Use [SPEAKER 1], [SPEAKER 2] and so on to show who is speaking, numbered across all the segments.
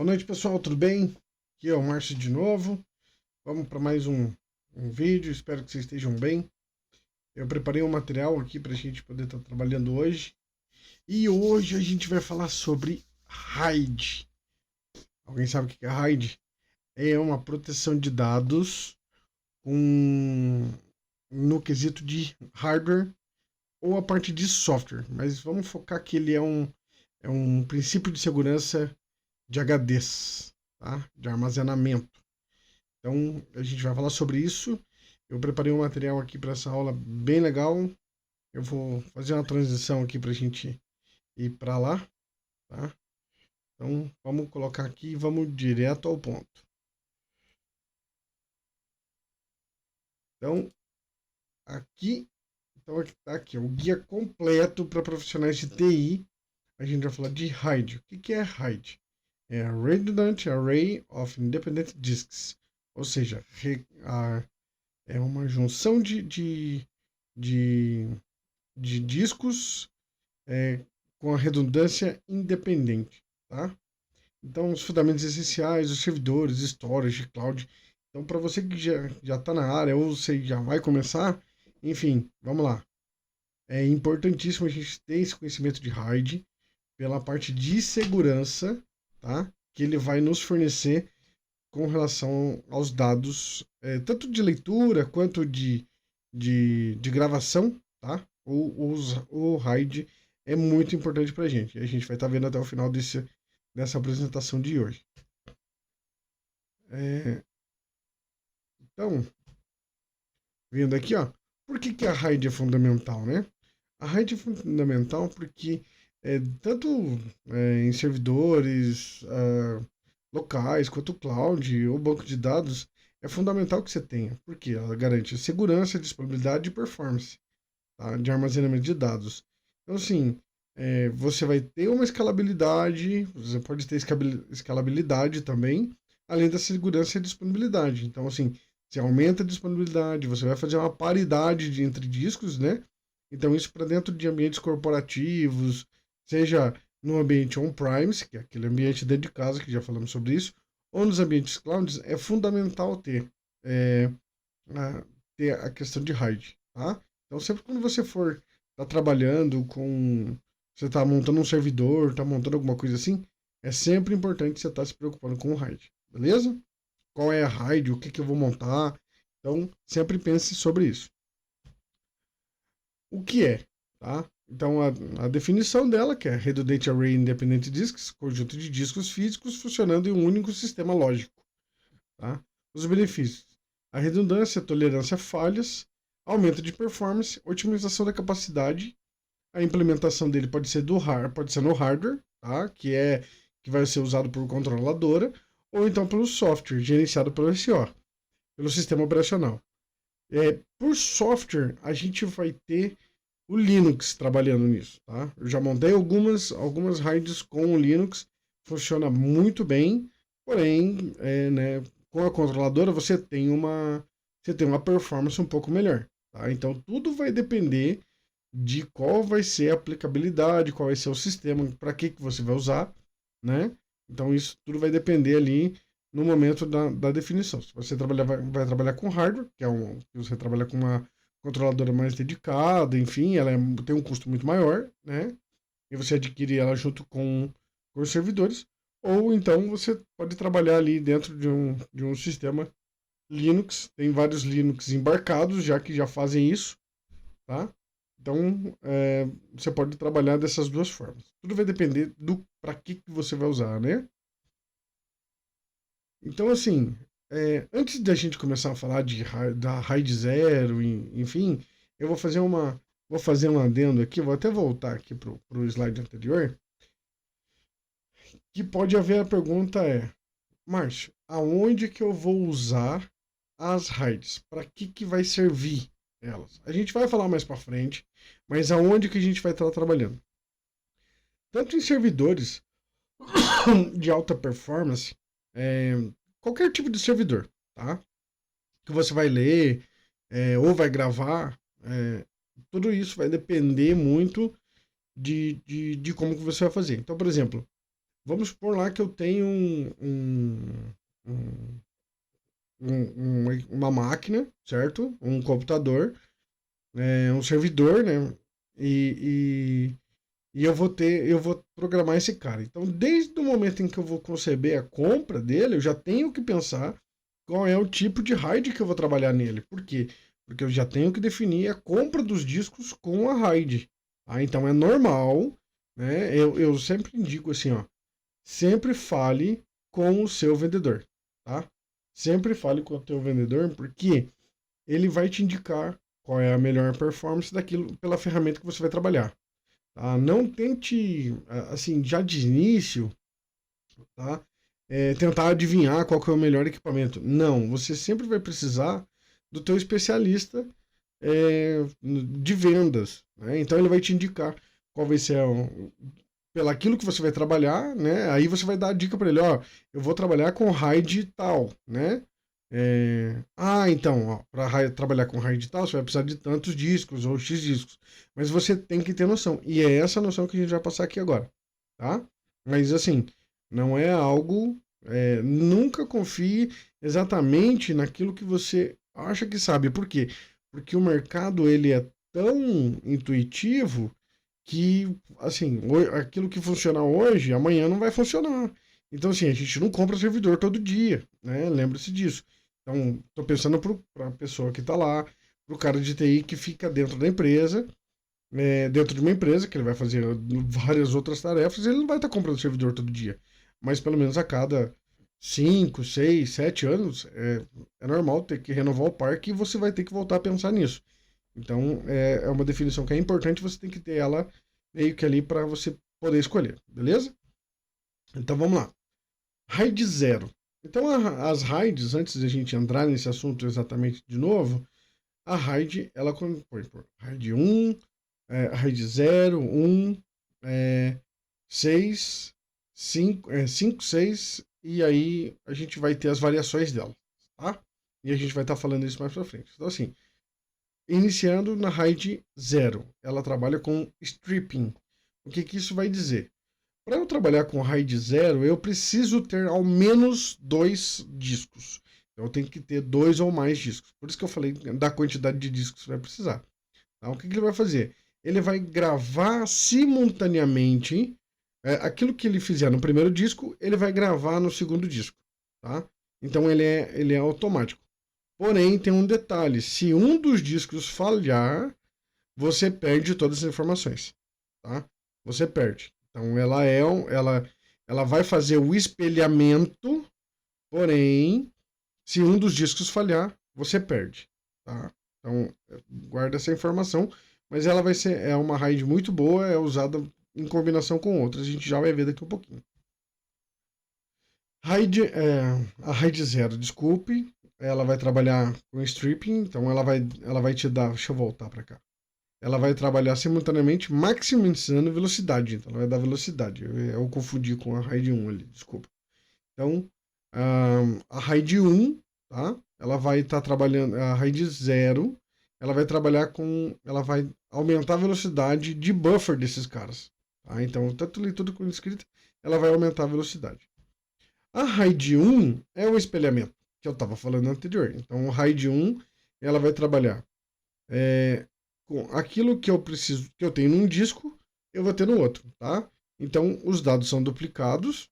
[SPEAKER 1] Boa noite, pessoal, tudo bem? Aqui é o Márcio de novo. Vamos para mais um vídeo, espero que vocês estejam bem. Eu preparei um material aqui para a gente poder estar trabalhando hoje. E hoje a gente vai falar sobre RAID. Alguém sabe o que é RAID? É uma proteção de dados no quesito de hardware ou a parte de software. Mas vamos focar que ele é um princípio de segurança de HDs, tá? De armazenamento. Então, a gente vai falar sobre isso. Eu preparei um material aqui para essa aula bem legal. Eu vou fazer uma transição aqui para a gente ir para lá, tá? Então, vamos colocar aqui e vamos direto ao ponto. Então, tá aqui, o guia completo para profissionais de TI. A gente vai falar de RAID. O que é RAID? É Redundant Array of Independent Disks. Ou seja, é uma junção de discos com a redundância independente, tá? Então, os fundamentos essenciais, os servidores, storage, cloud. Então, para você que já está na área ou você já vai começar, enfim, vamos lá. É importantíssimo a gente ter esse conhecimento de RAID pela parte de segurança, tá? Que ele vai nos fornecer com relação aos dados, tanto de leitura quanto de gravação, tá? O RAID é muito importante para a gente. A gente vai estar vendo até o final dessa apresentação de hoje. Então, vendo aqui, ó, por que a RAID é fundamental, né? A RAID é fundamental porque tanto em servidores locais quanto cloud ou banco de dados, é fundamental que você tenha, porque ela garante segurança, disponibilidade e performance, tá, de armazenamento de dados. Então, assim, você vai ter uma escalabilidade, você pode ter escalabilidade também, além da segurança e disponibilidade. Então, assim, você aumenta a disponibilidade, você vai fazer uma paridade entre discos, né? Então, isso para dentro de ambientes corporativos, seja no ambiente on-premise, que é aquele ambiente dentro de casa, que já falamos sobre isso, ou nos ambientes clouds, é fundamental é, ter a questão de RAID, tá? Então, sempre quando você for tá trabalhando com... Você está montando um servidor, está montando alguma coisa assim, é sempre importante você estar se preocupando com o RAID, beleza? Qual é a RAID, o que eu vou montar. Então, sempre pense sobre isso. O que é, tá? Então, a definição dela, que é Redundant Array Independent Disks, conjunto de discos físicos funcionando em um único sistema lógico, tá? Os benefícios: a redundância, a tolerância a falhas, aumento de performance, otimização da capacidade. A implementação dele pode ser no hardware, tá? Que vai ser usado por controladora, ou então pelo software, gerenciado pelo SO, pelo sistema operacional. Por software, a gente vai ter o Linux trabalhando nisso, tá? Eu já montei algumas RAIDs com o Linux, funciona muito bem, porém, né, com a controladora você tem uma performance um pouco melhor, tá? Então tudo vai depender de qual vai ser a aplicabilidade, qual vai ser o sistema, para que você vai usar, né? Então isso tudo vai depender ali no momento da definição. Se você vai trabalhar com hardware, você trabalha com uma controladora mais dedicada, enfim, ela tem um custo muito maior, né? E você adquire ela junto com os servidores, ou então você pode trabalhar ali dentro de um sistema Linux, tem vários Linux embarcados já que já fazem isso, tá? Então, você pode trabalhar dessas duas formas. Tudo vai depender do para que você vai usar, né? Então, assim, antes da gente começar a falar da RAID zero, enfim, eu vou fazer um adendo aqui, vou até voltar aqui pro slide anterior, que pode haver a pergunta Márcio, aonde que eu vou usar as RAIDs? Para que vai servir elas? A gente vai falar mais para frente, mas aonde que a gente vai estar trabalhando? Tanto em servidores de alta performance, é, qualquer tipo de servidor, tá? Que você vai ler ou vai gravar, tudo isso vai depender muito de como que você vai fazer. Então, por exemplo, vamos supor lá que eu tenho um- uma máquina, certo? Um computador, um servidor, né? E, e eu vou programar esse cara. Então, desde o momento em que eu vou conceber a compra dele, eu já tenho que pensar qual é o tipo de RAID que eu vou trabalhar nele. Por quê? Porque eu já tenho que definir a compra dos discos com a RAID. Então é normal, né? Eu sempre indico assim, ó, sempre fale com o seu vendedor, tá? Sempre fale com o teu vendedor, porque ele vai te indicar qual é a melhor performance daquilo pela ferramenta que você vai trabalhar. Tá? Não tente, assim, já de início, tá? Tentar adivinhar qual que é o melhor equipamento. Não, você sempre vai precisar do teu especialista de vendas, né? Então ele vai te indicar qual vai ser pelo aquilo que você vai trabalhar, né? Aí você vai dar a dica para ele, ó, eu vou trabalhar com RAID tal, né? Então, para trabalhar com RAID tal, você vai precisar de tantos discos ou X discos. Mas você tem que ter noção. E é essa noção que a gente vai passar aqui agora, tá? Mas assim, não é algo. Nunca confie exatamente naquilo que você acha que sabe. Por quê? Porque o mercado ele é tão intuitivo que, assim, aquilo que funciona hoje, amanhã não vai funcionar. Então, assim, a gente não compra servidor todo dia, né? Lembre-se disso. Então, estou pensando para a pessoa que está lá, para o cara de TI que fica dentro da empresa, dentro de uma empresa, que ele vai fazer várias outras tarefas, ele não vai estar comprando servidor todo dia. Mas pelo menos a cada 5, 6, 7 anos, é normal ter que renovar o parque e você vai ter que voltar a pensar nisso. Então, é uma definição que é importante, você tem que ter ela meio que ali para você poder escolher, beleza? Então vamos lá. RAID 0. Então, as RAIDs, antes de a gente entrar nesse assunto exatamente de novo, a RAID, ela compõe por RAID 1, RAID 0, 1, 6, 5, 6, e aí a gente vai ter as variações dela, tá? E a gente vai estar falando isso mais pra frente. Então, assim, iniciando na RAID 0, ela trabalha com stripping. O que isso vai dizer? Para eu trabalhar com RAID 0, eu preciso ter ao menos 2 discos. Então, eu tenho que ter 2 ou mais discos. Por isso que eu falei da quantidade de discos que você vai precisar. Tá? O que ele vai fazer? Ele vai gravar simultaneamente aquilo que ele fizer no primeiro disco, ele vai gravar no segundo disco. Tá? Então, ele é automático. Porém, tem um detalhe: se um dos discos falhar, você perde todas as informações. Tá? Você perde. Então ela vai fazer o espelhamento, porém, se um dos discos falhar, você perde, tá? Então guarda essa informação, mas ela vai ser uma RAID muito boa, é usada em combinação com outras, a gente já vai ver daqui um pouquinho. RAID, a RAID 0, desculpe, ela vai trabalhar com stripping, então ela vai te dar, deixa eu voltar para cá. Ela vai trabalhar simultaneamente maximizando velocidade. Então, ela vai dar velocidade. Eu confundi com a RAID 1 ali, desculpa. Então, a RAID 1, tá? Ela vai estar trabalhando, a RAID 0, ela vai trabalhar com, ela vai aumentar a velocidade de buffer desses caras. Tá? Então, tanto leitura quanto escrita, ela vai aumentar a velocidade. A RAID 1 é o espelhamento, que eu estava falando anterior. Então, a RAID 1, ela vai trabalhar com aquilo que eu preciso, que eu tenho num disco, eu vou ter no outro, tá? Então, os dados são duplicados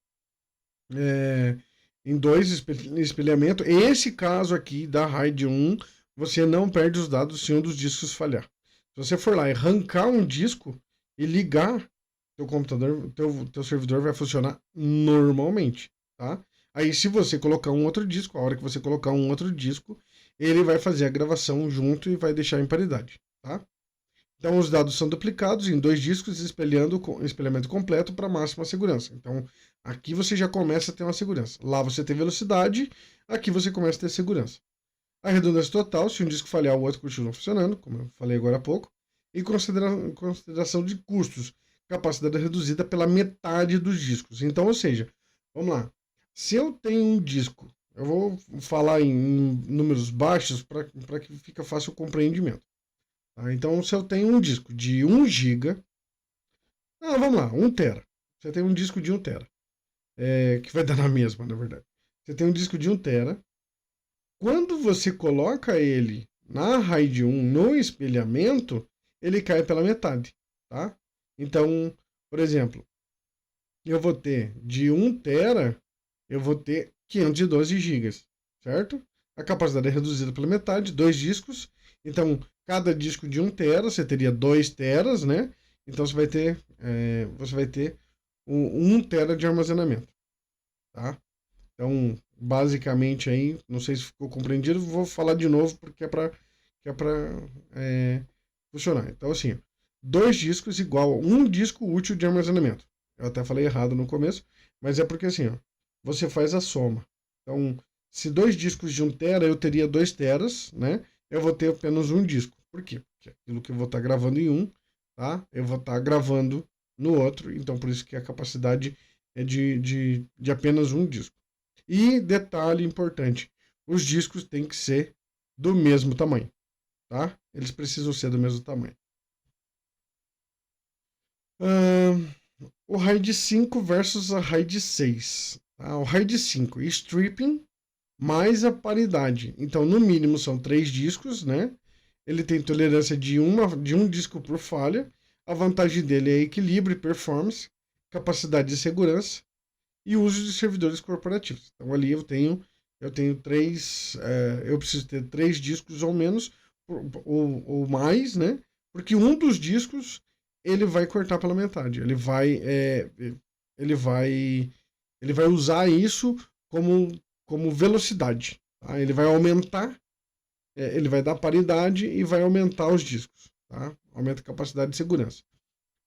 [SPEAKER 1] em 2 espelhamentos. Esse caso aqui da RAID 1, você não perde os dados se um dos discos falhar. Se você for lá e arrancar um disco e ligar teu computador, teu servidor vai funcionar normalmente, tá? Aí, se você colocar um outro disco, a hora que você colocar um outro disco, ele vai fazer a gravação junto e vai deixar em paridade, tá? Então, os dados são duplicados em 2 discos, espelhando com espelhamento completo para máxima segurança. Então, aqui você já começa a ter uma segurança. Lá você tem velocidade, aqui você começa a ter segurança. A redundância total, se um disco falhar, o outro continua funcionando, como eu falei agora há pouco. E consideração de custos, capacidade reduzida pela metade dos discos. Então, ou seja, vamos lá. Se eu tenho um disco, eu vou falar em números baixos para que fique fácil o compreendimento. Tá? Então, se eu tenho um disco de 1 GB, vamos lá, 1 tera. Você tem um disco de 1 tera. que vai dar na mesma, na verdade. Você tem um disco de 1 tera. Quando você coloca ele na RAID 1 no espelhamento, ele cai pela metade, tá? Então, por exemplo, eu vou ter de 1 tera, eu vou ter 512 gigas, certo? A capacidade é reduzida pela metade, 2 discos. Então, cada disco de 1 tera, você teria 2 teras, né? Então, você vai ter 1 tera de armazenamento, tá? Então, basicamente aí, não sei se ficou compreendido, vou falar de novo porque é para funcionar. Então, assim, 2 discos igual a 1 disco útil de armazenamento. Eu até falei errado no começo, mas é porque assim, ó, você faz a soma. Então, se 2 discos de 1 tera, eu teria 2 teras, né? Eu vou ter apenas um disco. Por quê? Porque aquilo que eu vou estar gravando em um, tá? Eu vou estar gravando no outro. Então, por isso que a capacidade é de apenas um disco. E detalhe importante, os discos têm que ser do mesmo tamanho, tá? Eles precisam ser do mesmo tamanho. O RAID 5 versus a RAID 6. Tá? O RAID 5, stripping mais a paridade. Então, no mínimo, são 3 discos, né? Ele tem tolerância de um disco por falha. A vantagem dele é equilíbrio e performance, capacidade de segurança e uso de servidores corporativos. Então, ali eu tenho 3, eu preciso ter 3 discos ou menos, ou mais, né? Porque um dos discos ele vai cortar pela metade. Ele vai, ele vai usar isso como velocidade. Tá? Ele vai aumentar, ele vai dar paridade e vai aumentar os discos. Tá? Aumenta a capacidade de segurança.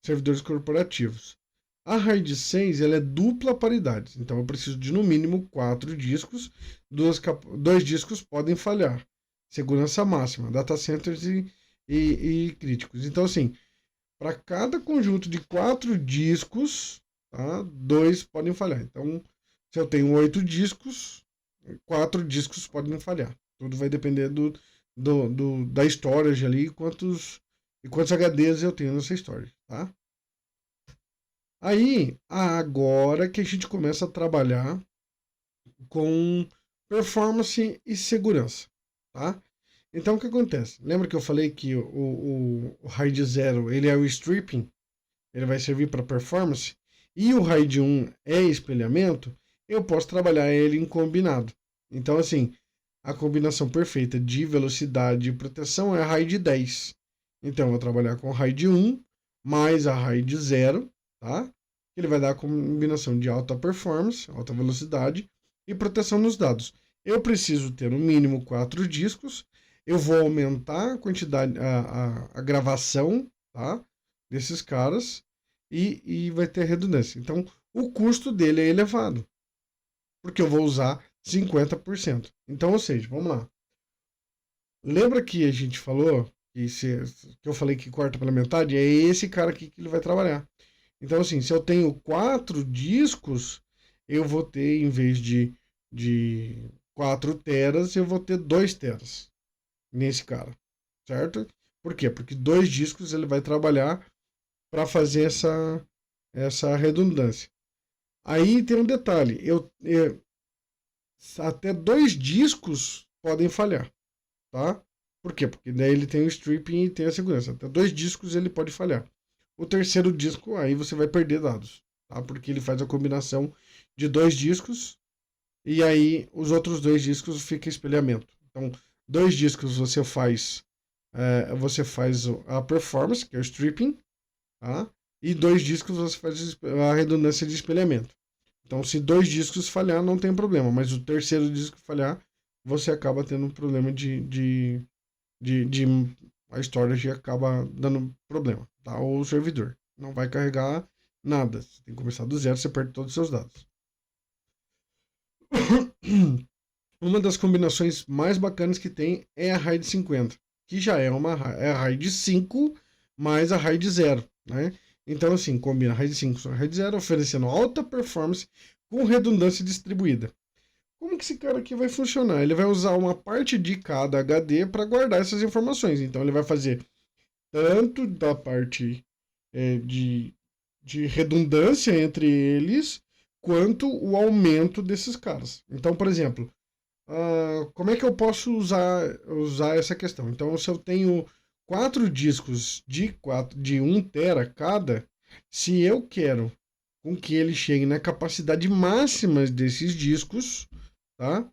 [SPEAKER 1] Servidores corporativos. A RAID 6 ela é dupla paridade. Então eu preciso de no mínimo 4 discos. 2 discos podem falhar. Segurança máxima, data centers e críticos. Então, assim, para cada conjunto de 4 discos, tá, 2 podem falhar. Então, se eu tenho 8 discos, 4 discos podem falhar. Tudo vai depender da storage ali e quantos HDs eu tenho nessa storage, tá? Aí, agora que a gente começa a trabalhar com performance e segurança, tá? Então, o que acontece? Lembra que eu falei que o RAID 0 ele é o stripping, ele vai servir para performance, e o RAID 1 é espelhamento, eu posso trabalhar ele em combinado. Então, assim, a combinação perfeita de velocidade e proteção é a RAID 10. Então, eu vou trabalhar com o RAID 1 mais a RAID 0, tá? Ele vai dar a combinação de alta performance, alta velocidade e proteção nos dados. Eu preciso ter no mínimo 4 discos. Eu vou aumentar a quantidade, a gravação, tá? Desses caras e vai ter redundância. Então, o custo dele é elevado, porque eu vou usar 50%. Então, ou seja, vamos lá. Lembra que a gente falou que eu falei que corta pela metade? É esse cara aqui que ele vai trabalhar. Então, assim, se eu tenho 4 discos, eu vou ter, em vez de 4 teras, eu vou ter 2 teras nesse cara, certo? Por quê? Porque 2 discos ele vai trabalhar para fazer essa redundância. Aí tem um detalhe, até 2 discos podem falhar, tá? Por quê? Porque daí ele tem o stripping e tem a segurança. Até 2 discos ele pode falhar. O terceiro disco, aí você vai perder dados, tá? Porque ele faz a combinação de 2 discos e aí os outros 2 discos fica espelhamento. Então, 2 discos você faz a performance, que é o stripping, tá? E 2 discos você faz a redundância de espelhamento. Então, se 2 discos falhar, não tem problema, mas o terceiro disco falhar, você acaba tendo um problema de a storage acaba dando problema, tá? Ou o servidor não vai carregar nada. Você tem que começar do zero, você perde todos os seus dados. Uma das combinações mais bacanas que tem é a RAID 50, que já é a RAID 5 mais a RAID 0, né? Então, assim, combina a RAID 5 com a RAID 0, oferecendo alta performance com redundância distribuída. Como que esse cara aqui vai funcionar? Ele vai usar uma parte de cada HD para guardar essas informações. Então, ele vai fazer tanto da parte de redundância entre eles, quanto o aumento desses caras. Então, por exemplo, como é que eu posso usar essa questão? Então, se eu tenho 4 discos de 1 tera cada, se eu quero com que ele chegue na capacidade máxima desses discos, tá?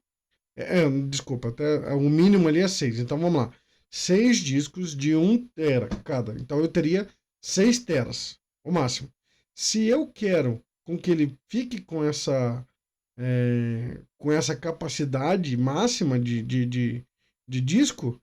[SPEAKER 1] Desculpa, até o mínimo ali é 6. Então vamos lá. 6 discos de 1 tera cada. Então eu teria 6 teras, o máximo. Se eu quero com que ele fique com essa capacidade máxima de disco,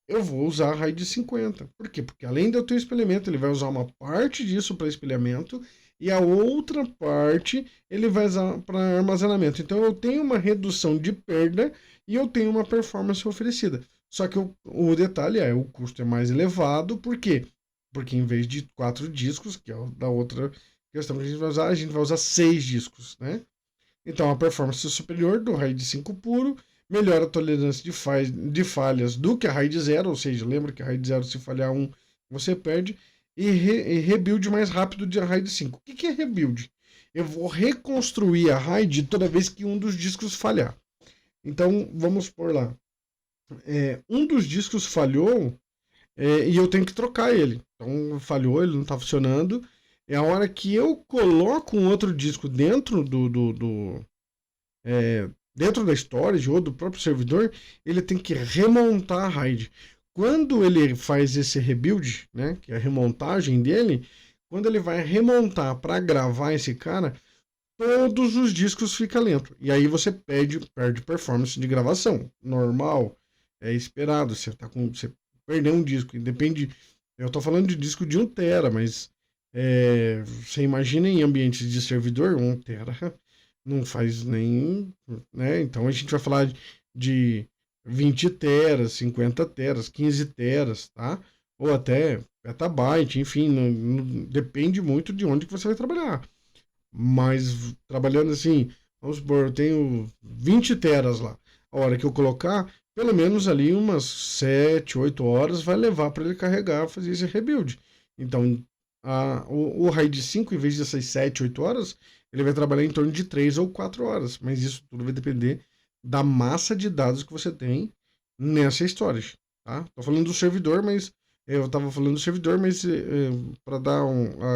[SPEAKER 1] eu vou usar a RAID 50. Por quê? Porque além de eu ter o espelhamento, ele vai usar uma parte disso para espelhamento e a outra parte ele vai usar para armazenamento. Então eu tenho uma redução de perda e eu tenho uma performance oferecida. Só que o detalhe o custo é mais elevado. Por quê? Porque em vez de 4 discos, que é da outra questão que a gente vai usar 6 discos, né? Então, a performance superior do RAID 5 puro melhora a tolerância de falhas do que a RAID 0, ou seja, lembra que a RAID 0, se falhar um, você perde, e rebuild mais rápido de a RAID 5. O que é rebuild? Eu vou reconstruir a RAID toda vez que um dos discos falhar. Então, vamos por lá. Um dos discos falhou e eu tenho que trocar ele. Então, falhou, ele não está funcionando. É a hora que eu coloco um outro disco dentro dentro da storage ou do próprio servidor, ele tem que remontar a RAID. Quando ele faz esse rebuild, né, que é a remontagem dele, quando ele vai remontar para gravar esse cara, todos os discos ficam lentos. E aí você perde performance de gravação. Normal, é esperado. Você perder um disco, depende. Eu estou falando de disco de 1 tera, mas você imagina em ambientes de servidor, 1 tera não faz nem, né? Então a gente vai falar de 20 teras, 50 teras, 15 teras, tá? Ou até petabyte, enfim, depende muito de onde que você vai trabalhar. Mas trabalhando assim, vamos supor, eu tenho 20 teras lá. A hora que eu colocar, pelo menos ali umas 7, 8 horas vai levar para ele carregar, fazer esse rebuild. Então, o RAID 5, em vez dessas 7, 8 horas, ele vai trabalhar em torno de 3 ou 4 horas. Mas isso tudo vai depender da massa de dados que você tem nessa storage. Tá? Tô falando do servidor, mas eu estava falando do servidor, mas para dar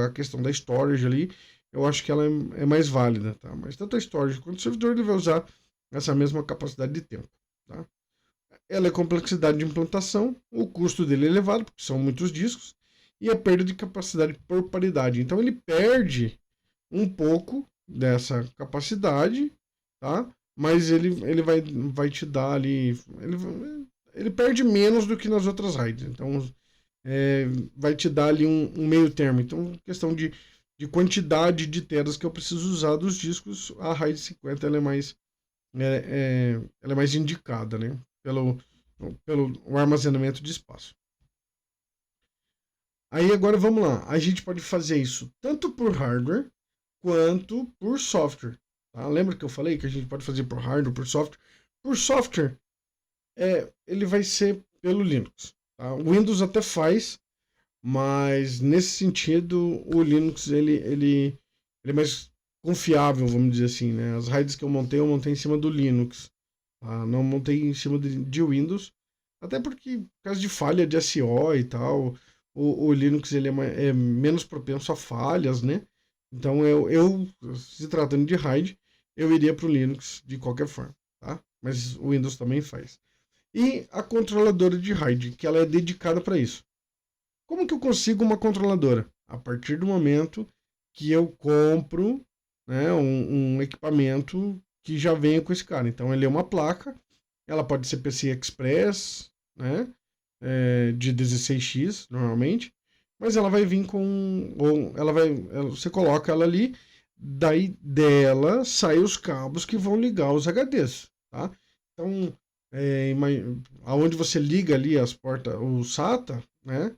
[SPEAKER 1] a questão da storage ali, eu acho que ela é mais válida. Tá? Mas tanto a storage quanto o servidor ele vai usar essa mesma capacidade de tempo. Tá? Ela é complexidade de implantação, o custo dele é elevado, porque são muitos discos, e a perda de capacidade por paridade. Então ele perde um pouco dessa capacidade, tá? Mas ele vai te dar ali. Ele perde menos do que nas outras RAIDs. Então vai te dar ali um meio termo. Então, questão de quantidade de teras que eu preciso usar dos discos, a RAID 50 ela é mais indicada, né? Pelo o armazenamento de espaço. Aí agora vamos lá. A gente pode fazer isso tanto por hardware quanto por software. Tá? Lembra que eu falei que a gente pode fazer por hardware, por software? Por software, ele vai ser pelo Linux. Tá? O Windows até faz, mas nesse sentido o Linux ele é mais confiável, vamos dizer assim. Né? As RAIDs que eu montei em cima do Linux. Tá? Não montei em cima de Windows. Até porque, por causa de falha de SO e tal, o Linux ele é menos propenso a falhas, né? Então se tratando de RAID, eu iria para o Linux de qualquer forma, tá? Mas o Windows também faz. E a controladora de RAID, que ela é dedicada para isso. Como que eu consigo uma controladora? A partir do momento que eu compro, né, um equipamento que já venha com esse cara. Então ele é uma placa, ela pode ser PCI Express, né? De 16x normalmente, mas ela vai vir com, você coloca ela ali, daí dela sai os cabos que vão ligar os HDs, tá? Então, aonde você liga ali as portas, o SATA, né?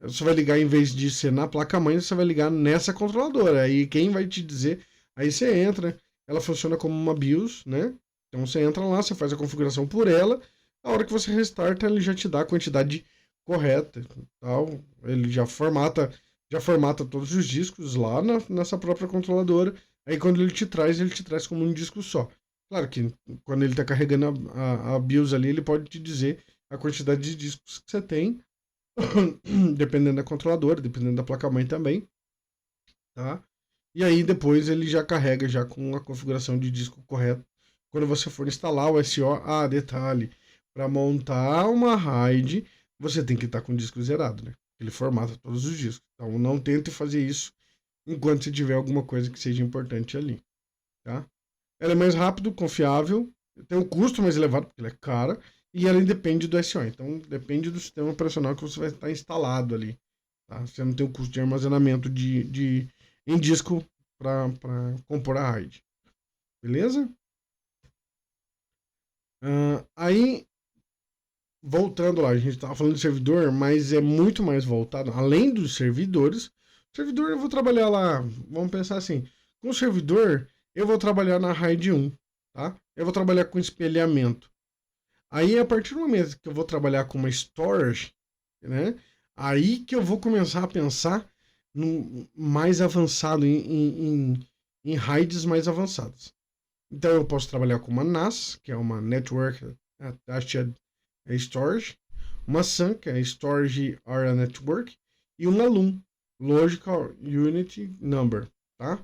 [SPEAKER 1] Você vai ligar, em vez de ser na placa-mãe, você vai ligar nessa controladora. Aí quem vai te dizer, aí você entra, ela funciona como uma BIOS, né? Então você entra lá, você faz a configuração por ela, a hora que você restarta, ele já te dá a quantidade correta, tal. Ele já formata todos os discos lá nessa própria controladora. Aí quando ele te traz como um disco só. Claro que quando ele está carregando a BIOS ali, ele pode te dizer a quantidade de discos que você tem, dependendo da controladora, dependendo da placa-mãe também, tá? E aí depois ele já carrega já com a configuração de disco correta. Quando você for instalar o SO, detalhe, para montar uma RAID, você tem que estar com o disco zerado, né? Ele formata todos os discos. Então não tente fazer isso enquanto você tiver alguma coisa que seja importante ali, tá? Ela é mais rápido, confiável, tem um custo mais elevado porque ela é cara e ela independe do SO. Então depende do sistema operacional que você vai estar instalado ali, tá? Você não tem o custo de armazenamento em disco para compor a RAID, beleza? Aí voltando lá, a gente estava falando de servidor, mas é muito mais voltado, além dos servidores. Servidor eu vou trabalhar lá, vamos pensar assim, com o servidor eu vou trabalhar na RAID 1, tá? Eu vou trabalhar com espelhamento. Aí a partir do momento que eu vou trabalhar com uma storage, né? Aí que eu vou começar a pensar no mais avançado, em RAIDs mais avançadas. Então eu posso trabalhar com uma NAS, que é uma Network Attached Storage, uma SAN, que é Storage Area Network, e uma LUN, Logical Unit Number, tá?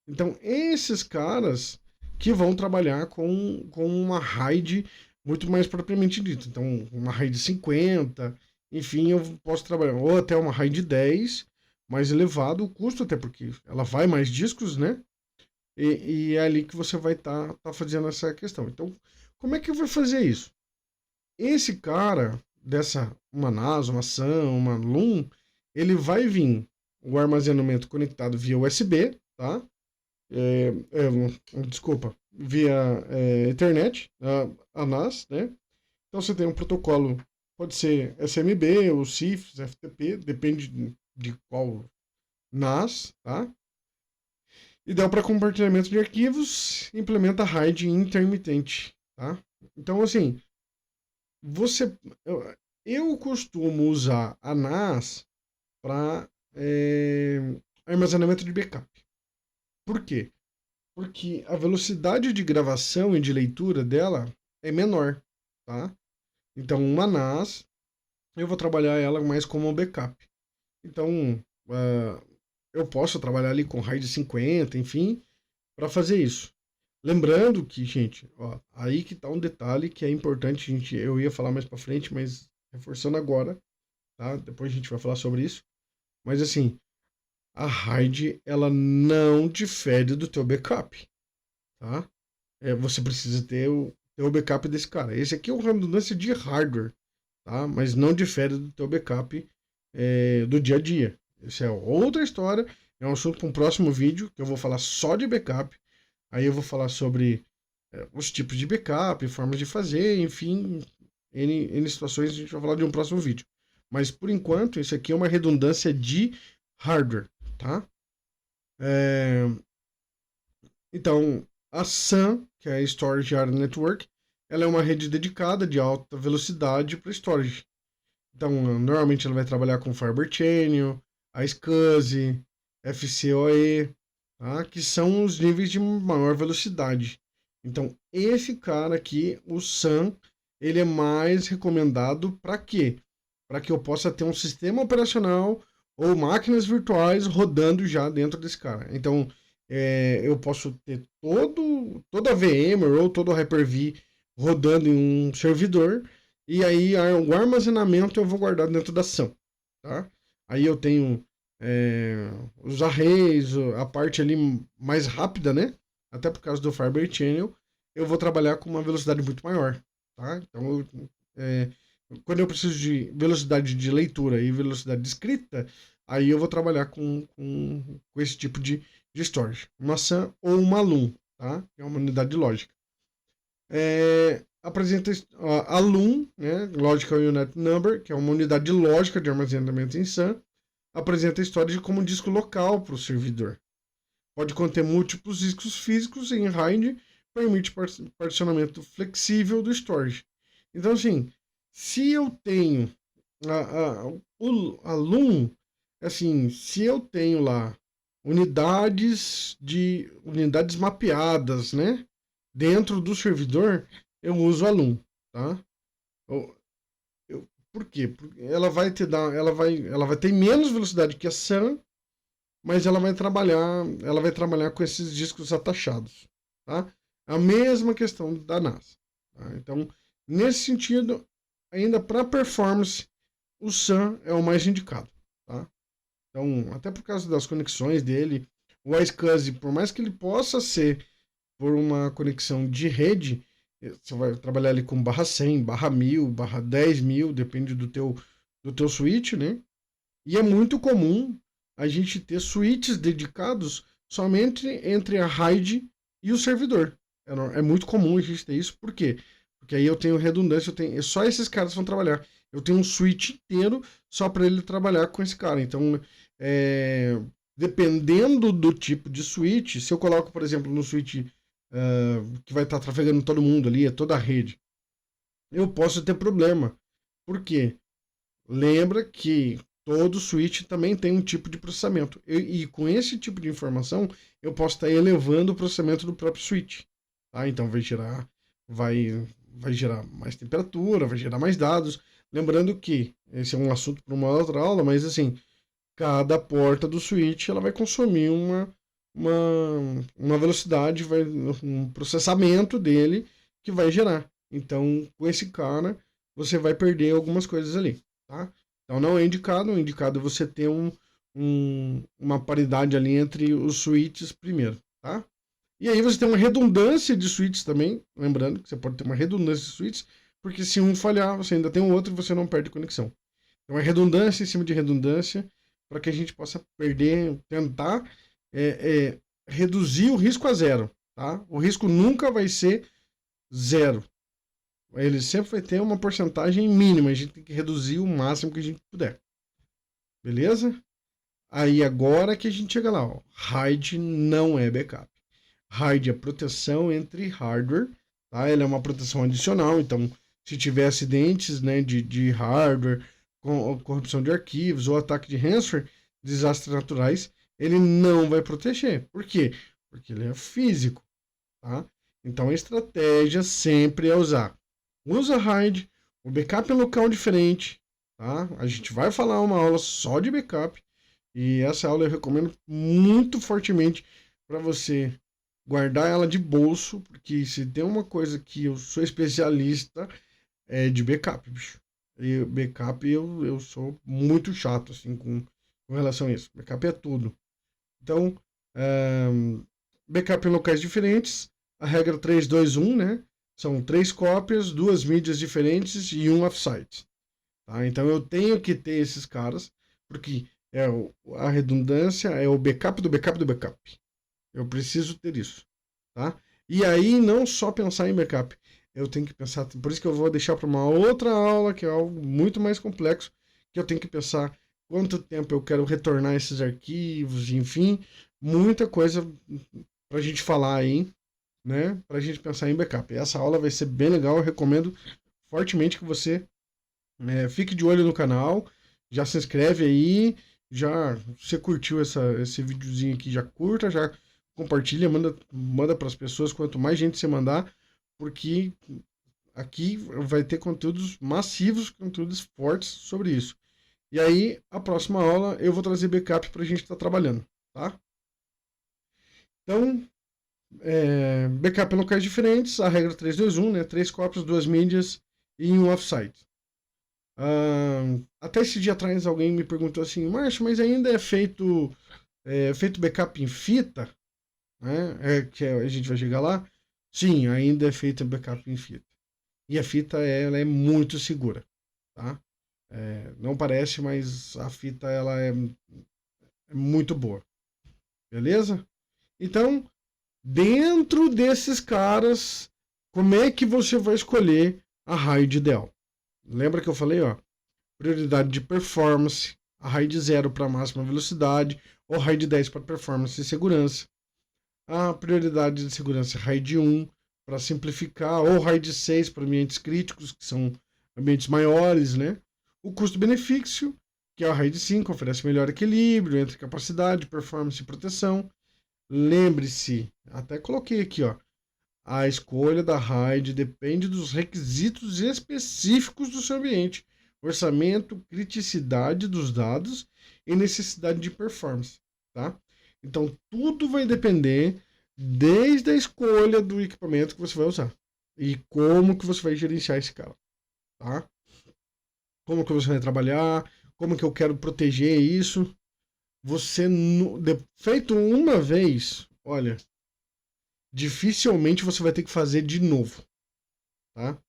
[SPEAKER 1] Então esses caras que vão trabalhar com uma RAID muito mais propriamente dita. Então uma RAID 50, enfim, eu posso trabalhar, ou até uma RAID 10, mais elevado o custo, até porque ela vai mais discos, né? E é ali que você vai tá fazendo essa questão. Então, como é que vai fazer isso? Esse cara, dessa, uma NAS, uma SAN, uma LUN, ele vai vir o armazenamento conectado via USB, tá? Desculpa, via Ethernet, a NAS, né? Então você tem um protocolo, pode ser SMB ou CIFS, FTP, depende de qual NAS, tá? Ideal para compartilhamento de arquivos, implementa RAID intermitente, tá? Então, assim, você, eu costumo usar a NAS para armazenamento de backup. Por quê? Porque a velocidade de gravação e de leitura dela é menor, tá? Então, uma NAS, eu vou trabalhar ela mais como um backup. Então, eu posso trabalhar ali com RAID 50, enfim, para fazer isso. Lembrando que, gente, ó, aí que tá um detalhe que é importante, gente, eu ia falar mais para frente, mas reforçando agora, tá? Depois a gente vai falar sobre isso. Mas assim, a RAID ela não difere do teu backup, tá? Você precisa ter o backup desse cara. Esse aqui é uma redundância de hardware, tá? Mas não difere do teu backup do dia a dia. Isso é outra história, é um assunto para um próximo vídeo que eu vou falar só de backup. Aí eu vou falar sobre os tipos de backup, formas de fazer, enfim, N situações a gente vai falar de um próximo vídeo. Mas por enquanto, isso aqui é uma redundância de hardware, tá? É, Então, a SAN, que é a Storage Area Network, ela é uma rede dedicada de alta velocidade para storage. Então, normalmente ela vai trabalhar com Fiber Channel, a SCSI, FCOE, tá? Que são os níveis de maior velocidade. Então, esse cara aqui, o SAN, ele é mais recomendado para quê? Para que eu possa ter um sistema operacional ou máquinas virtuais rodando já dentro desse cara. Então, eu posso ter toda a VMware ou todo o Hyper-V rodando em um servidor e aí o armazenamento eu vou guardar dentro da ação, tá? Aí eu tenho os arrays, a parte ali mais rápida, né? Até por causa do Fiber Channel, eu vou trabalhar com uma velocidade muito maior, tá? Então, quando eu preciso de velocidade de leitura e velocidade de escrita, aí eu vou trabalhar com esse tipo de storage. Uma SAN ou uma LUN, tá? É uma unidade de lógica. Apresenta a LUN, né, Logical Unit Number, que é uma unidade de lógica de armazenamento em SAN, apresenta a história como um disco local para o servidor. Pode conter múltiplos discos físicos em RAID, permite particionamento flexível do storage. Então, assim, se eu tenho a LUN, assim, se eu tenho lá unidades mapeadas, né? Dentro do servidor, eu uso a Loom, tá? Eu- por quê? Porque ela vai ter menos velocidade que a SAN, mas ela vai trabalhar com esses discos atachados, tá? A mesma questão da NASA. Tá? Então, nesse sentido, ainda para performance, o SAN é o mais indicado, tá? Então, até por causa das conexões dele, o iSCSI, por mais que ele possa ser por uma conexão de rede, você vai trabalhar ali com barra 100, barra 1000, barra 10.000, depende do teu switch, né? E é muito comum a gente ter switches dedicados somente entre a RAID e o servidor. É muito comum a gente ter isso, por quê? Porque aí eu tenho redundância, só esses caras vão trabalhar. Eu tenho um switch inteiro só para ele trabalhar com esse cara. Então, dependendo do tipo de switch, se eu coloco, por exemplo, no switch que vai estar trafegando todo mundo ali, é toda a rede, eu posso ter problema. Por quê? Lembra que todo switch também tem um tipo de processamento. E com esse tipo de informação, eu posso estar elevando o processamento do próprio switch. Tá? Então vai gerar mais temperatura, vai gerar mais dados. Lembrando que esse é um assunto para uma outra aula, mas assim, cada porta do switch ela vai consumir uma velocidade, um processamento dele que vai gerar. Então, com esse cara, você vai perder algumas coisas ali, tá? Então, não é indicado. O indicado é você ter uma paridade ali entre os switches primeiro, tá? E aí você tem uma redundância de switches também, lembrando que você pode ter uma redundância de switches, porque se um falhar, você ainda tem o outro e você não perde conexão. Então é redundância em cima de redundância para que a gente possa tentar reduzir o risco a zero. Tá? O risco nunca vai ser zero. Ele sempre vai ter uma porcentagem mínima. A gente tem que reduzir o máximo que a gente puder. Beleza? Aí agora que a gente chega lá. Ó. RAID não é backup. RAID é proteção entre hardware. Tá? Ele é uma proteção adicional. Então, se tiver acidentes, né, de hardware, corrupção de arquivos ou ataque de ransomware, desastres naturais, ele não vai proteger. Por quê? Porque ele é físico. Tá? Então a estratégia sempre é usa RAID, o backup é local diferente. Tá? A gente vai falar uma aula só de backup. E essa aula eu recomendo muito fortemente para você guardar ela de bolso, porque se tem uma coisa que eu sou especialista é de backup, bicho. E backup eu sou muito chato assim com relação a isso. Backup é tudo. Então, é, backup em locais diferentes, a regra 3-2-1, né? São 3 cópias, 2 mídias diferentes e um offsite. Tá? Então eu tenho que ter esses caras, porque a redundância é o backup do backup do backup. Eu preciso ter isso. Tá? E aí não só pensar em backup, eu tenho que pensar, por isso que eu vou deixar para uma outra aula, que é algo muito mais complexo, que eu tenho que pensar quanto tempo eu quero retornar esses arquivos, enfim, muita coisa para a gente falar aí, né? Para a gente pensar em backup. Essa aula vai ser bem legal, eu recomendo fortemente que você fique de olho no canal, já se inscreve aí, já você curtiu esse videozinho aqui, já curta, já compartilha, manda para as pessoas, quanto mais gente você mandar, porque aqui vai ter conteúdos massivos, conteúdos fortes sobre isso. E aí, a próxima aula eu vou trazer backup para a gente estar trabalhando, tá? Então, backup em locais diferentes, a regra 3-2-1, né? 3 cópias, 2 mídias e um offsite. Até esse dia atrás alguém me perguntou assim, Márcio, mas ainda feito backup em fita? Né? Que a gente vai chegar lá? Sim, ainda é feito backup em fita. E a fita ela é muito segura, tá? Não parece, mas a fita ela é muito boa. Beleza? Então, dentro desses caras, como é que você vai escolher a RAID ideal? Lembra que eu falei, ó, prioridade de performance, a RAID 0 para máxima velocidade, ou RAID 10 para performance e segurança. A prioridade de segurança é RAID 1 para simplificar, ou RAID 6 para ambientes críticos, que são ambientes maiores, né? O custo-benefício, que a RAID 5 oferece melhor equilíbrio entre capacidade, performance e proteção. Lembre-se, até coloquei aqui, ó, a escolha da RAID depende dos requisitos específicos do seu ambiente, orçamento, criticidade dos dados e necessidade de performance, tá? Então, tudo vai depender desde a escolha do equipamento que você vai usar e como que você vai gerenciar esse cara, tá? Como que você vai trabalhar, como que eu quero proteger isso. Você, feito uma vez, olha, dificilmente você vai ter que fazer de novo, tá?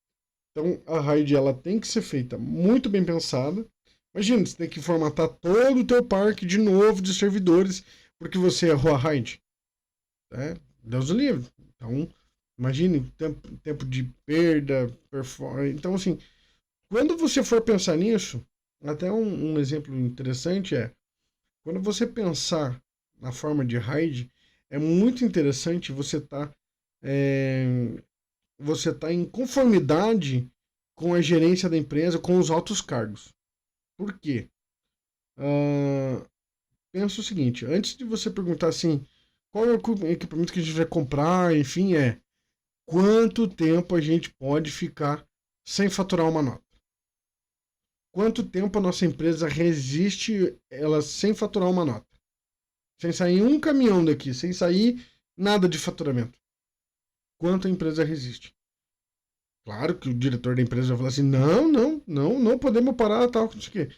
[SPEAKER 1] Então a RAID ela tem que ser feita muito bem pensada. Imagina, você tem que formatar todo o teu parque de novo de servidores porque você errou a RAID, né? Deus o livre. Então, imagine tempo de perda, performance. Então, assim, quando você for pensar nisso, até um exemplo interessante é quando você pensar na forma de RAID, é muito interessante você tá em conformidade com a gerência da empresa, com os altos cargos. Por quê? Ah, pensa o seguinte, antes de você perguntar assim, qual é o equipamento que a gente vai comprar, enfim, quanto tempo a gente pode ficar sem faturar uma nota? Quanto tempo a nossa empresa resiste ela sem faturar uma nota? Sem sair um caminhão daqui, sem sair nada de faturamento. Quanto a empresa resiste? Claro que o diretor da empresa vai falar assim: não podemos parar, tal, não sei o quê.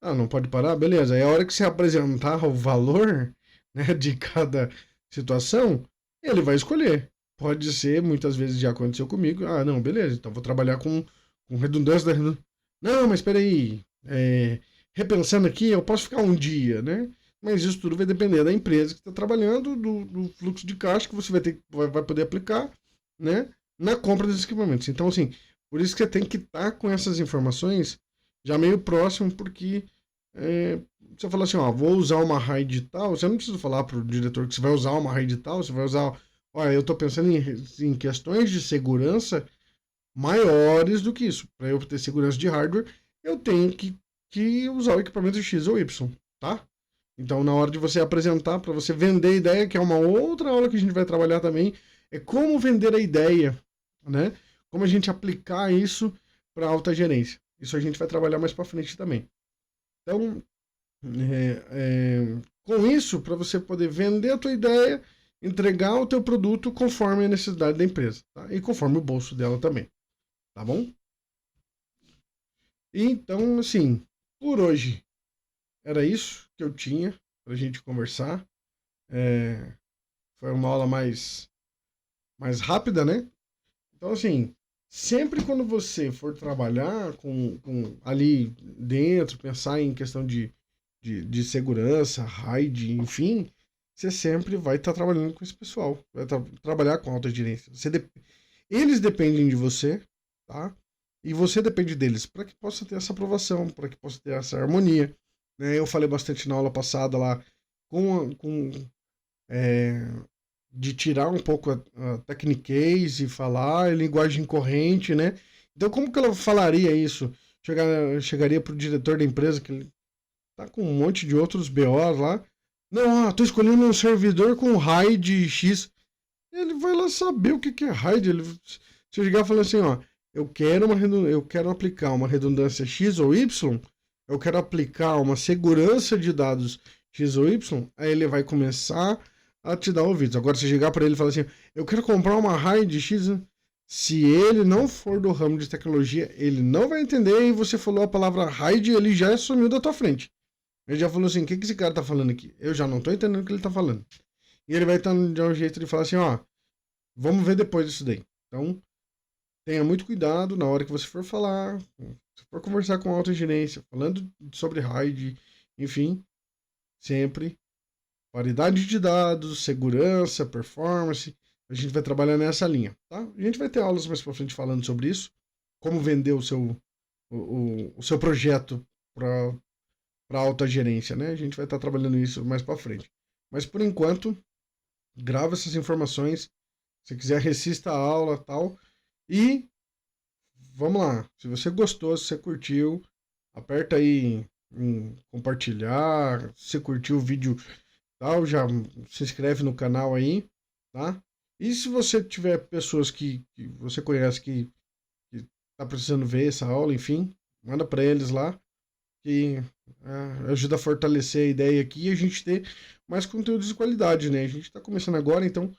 [SPEAKER 1] Ah, não pode parar? Beleza. Aí a hora que você apresentar o valor, né, de cada situação, ele vai escolher. Pode ser, muitas vezes já aconteceu comigo. Ah, não, beleza, então vou trabalhar com redundância da redundância. Não, mas espera aí. Repensando aqui, eu posso ficar um dia, né? Mas isso tudo vai depender da empresa que está trabalhando, do fluxo de caixa que você vai poder aplicar, né? Na compra desses equipamentos. Então, assim, por isso que você tem que estar com essas informações já meio próximo, porque você fala assim, ó, vou usar uma RAID tal, você não precisa falar para o diretor que você vai usar uma RAID tal, você vai usar, olha, eu estou pensando em questões de segurança maiores do que isso. Para eu ter segurança de hardware, eu tenho que usar o equipamento X ou Y, tá? Então, na hora de você apresentar, para você vender a ideia, que é uma outra aula que a gente vai trabalhar também, é como vender a ideia, né? Como a gente aplicar isso para alta gerência. Isso a gente vai trabalhar mais para frente também. Então, com isso, para você poder vender a tua ideia, entregar o teu produto conforme a necessidade da empresa, tá? E conforme o bolso dela também, tá bom? Então, assim, por hoje era isso que eu tinha para a gente conversar. É, foi uma aula mais rápida, né? Então, assim, sempre quando você for trabalhar com ali dentro, pensar em questão de segurança, RAID, enfim, você sempre vai estar trabalhando com esse pessoal, vai trabalhar com alta gerência. Eles dependem de você, tá? E você depende deles para que possa ter essa aprovação, para que possa ter essa harmonia. Né? Eu falei bastante na aula passada lá com é, de tirar um pouco a techniquez e falar em linguagem corrente, né? Então, como que ela falaria isso? Chegaria pro diretor da empresa, que ele tá com um monte de outros BOs lá. Não, tô escolhendo um servidor com RAID X. Ele vai lá saber o que é RAID. Se eu chegar e falar assim, ó, eu quero aplicar uma redundância X ou Y, eu quero aplicar uma segurança de dados X ou Y, aí ele vai começar a te dar ouvidos. Agora, se chegar para ele e falar assim, eu quero comprar uma RAID X, se ele não for do ramo de tecnologia, ele não vai entender. E você falou a palavra RAID, ele já sumiu da tua frente. Ele já falou assim, o que esse cara tá falando aqui? Eu já não tô entendendo o que ele tá falando. E ele vai estar de um jeito de falar assim, ó, vamos ver depois disso daí. Então, tenha muito cuidado na hora que você for falar, se for conversar com a alta gerência, falando sobre RAID, enfim, sempre qualidade de dados, segurança, performance, a gente vai trabalhar nessa linha, tá? A gente vai ter aulas mais pra frente falando sobre isso, como vender o seu projeto para alta gerência, né? A gente vai estar trabalhando isso mais para frente. Mas por enquanto, grava essas informações. Se quiser, assista a aula tal. E vamos lá. Se você gostou, se você curtiu, aperta aí em compartilhar. Se você curtiu o vídeo, tal, já se inscreve no canal aí, tá? E se você tiver pessoas que você conhece que tá precisando ver essa aula, enfim, manda para eles lá, que ajuda a fortalecer a ideia aqui e a gente ter mais conteúdos de qualidade, né? A gente está começando agora, então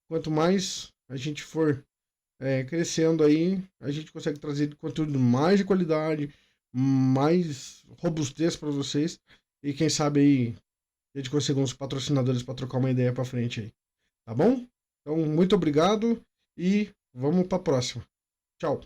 [SPEAKER 1] quanto mais a gente for crescendo aí, a gente consegue trazer conteúdo mais de qualidade, mais robustez para vocês e quem sabe aí a gente consegue uns patrocinadores para trocar uma ideia para frente aí, tá bom? Então, muito obrigado e vamos para a próxima. Tchau.